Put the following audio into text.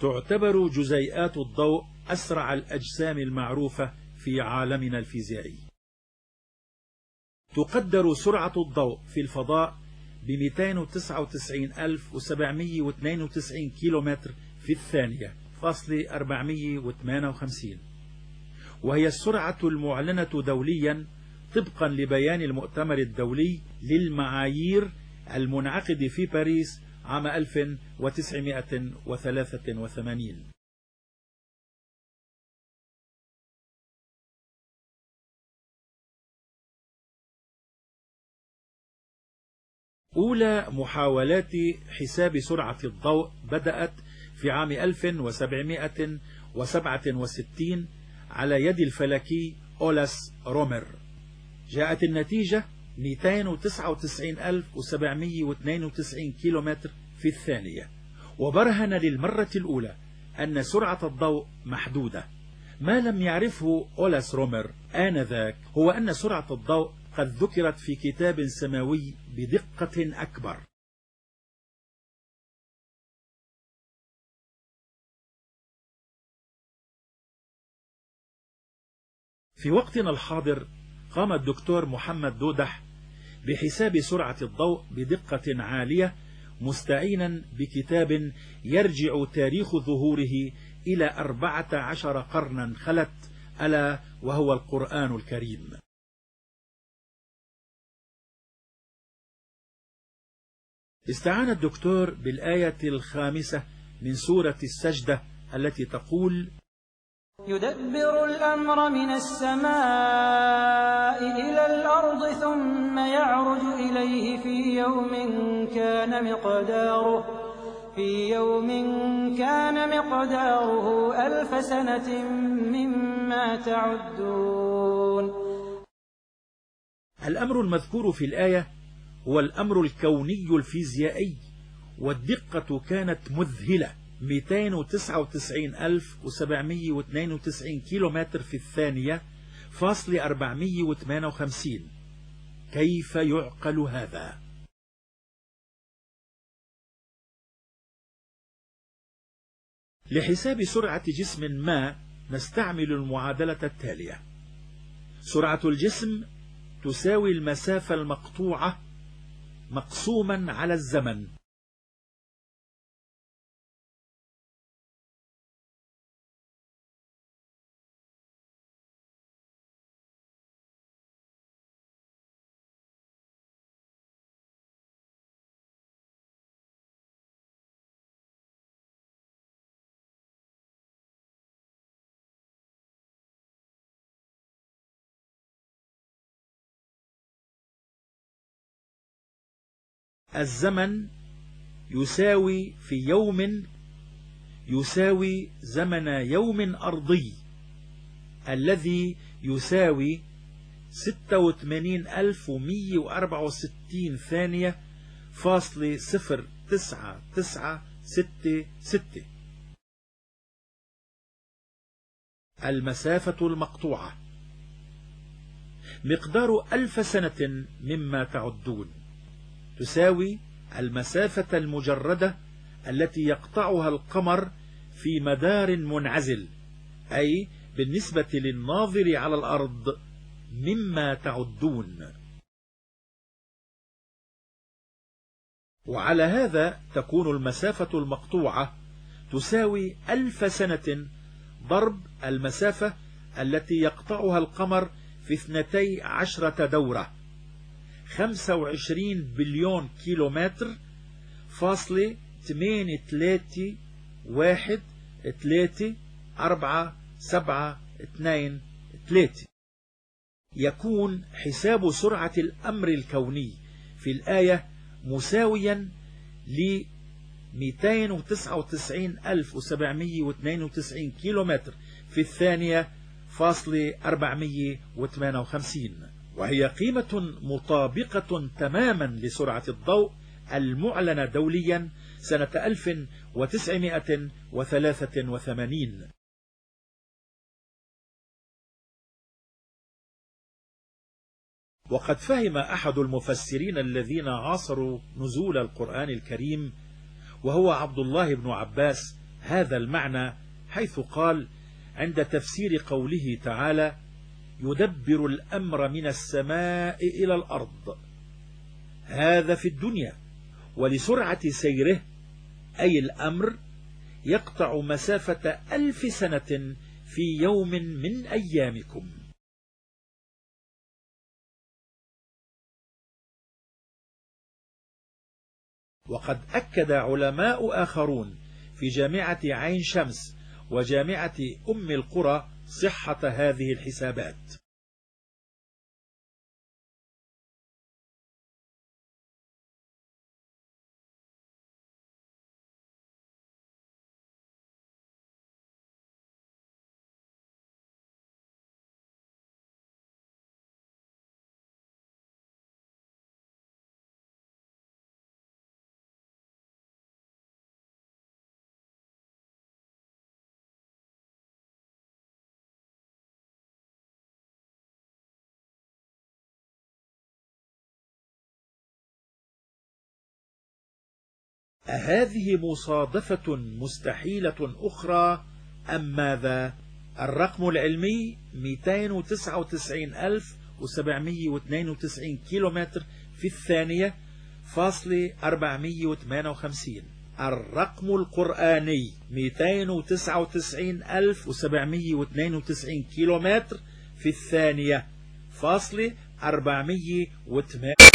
تعتبر جزيئات الضوء أسرع الأجسام المعروفة في عالمنا الفيزيائي. تقدر سرعة الضوء في الفضاء ب 299,792 كيلومتر في الثانية فاصل 458، وهي السرعة المعلنة دوليا طبقا لبيان المؤتمر الدولي للمعايير المنعقد في باريس عام 1983. أولى محاولات حساب سرعة الضوء بدأت في عام 1767 على يد الفلكي أولاس رومر. جاءت النتيجة 299,792 كيلومتر في الثانية، وبرهن للمرة الأولى أن سرعة الضوء محدودة. ما لم يعرفه أولاس رومر آنذاك هو أن سرعة الضوء قد ذكرت في كتاب سماوي بدقة أكبر. في وقتنا الحاضر قام الدكتور محمد دودح بحساب سرعة الضوء بدقة عالية مستعينا بكتاب يرجع تاريخ ظهوره إلى 14 قرنا خلت، ألا وهو القرآن الكريم. استعان الدكتور بالآية 5 من سورة السجدة التي تقول: يدبر الأمر من السماء إلى الأرض ثم يعرج إليه في يوم كان مقداره 1000 سنة مما تعدون. الأمر المذكور في الآية هو الأمر الكوني الفيزيائي، والدقة كانت مذهلة، 299,792 كيلومتر في الثانية فاصل 458. كيف يعقل هذا؟ لحساب سرعة جسم ما نستعمل المعادلة التالية: سرعة الجسم تساوي المسافة المقطوعة مقسوما على الزمن. الزمن يساوي في يوم يساوي زمن يوم أرضي الذي يساوي 86,164 ثانية فاصل 0.9966. المسافة المقطوعة مقدار 1000 سنة مما تعدون تساوي المسافة المجردة التي يقطعها القمر في مدار منعزل، أي بالنسبة للناظر على الأرض مما تعدون. وعلى هذا تكون المسافة المقطوعة تساوي 1000 سنة ضرب المسافة التي يقطعها القمر في 12 دورة، 25 بليون كيلومتر فاصل 831347223. يكون حساب سرعة الأمر الكوني في الآية مساويا ل 299,792 كيلومتر في الثانية فاصل 458، وهي قيمة مطابقة تماما لسرعة الضوء المعلنة دوليا سنة 1983. وقد فهم أحد المفسرين الذين عاصروا نزول القرآن الكريم وهو عبد الله بن عباس هذا المعنى حيث قال عند تفسير قوله تعالى: يدبر الأمر من السماء إلى الأرض. هذا في الدنيا، ولسرعة سيره أي الأمر يقطع مسافة 1000 سنة في يوم من أيامكم. وقد أكد علماء آخرون في جامعة عين شمس وجامعة أم القرى صحة هذه الحسابات. أهذه مصادفة مستحيلة أخرى أم ماذا؟ الرقم العلمي 299,792 كيلومتر في الثانية فاصل 458. الرقم القرآني 299,792 كيلومتر في الثانية فاصل 408.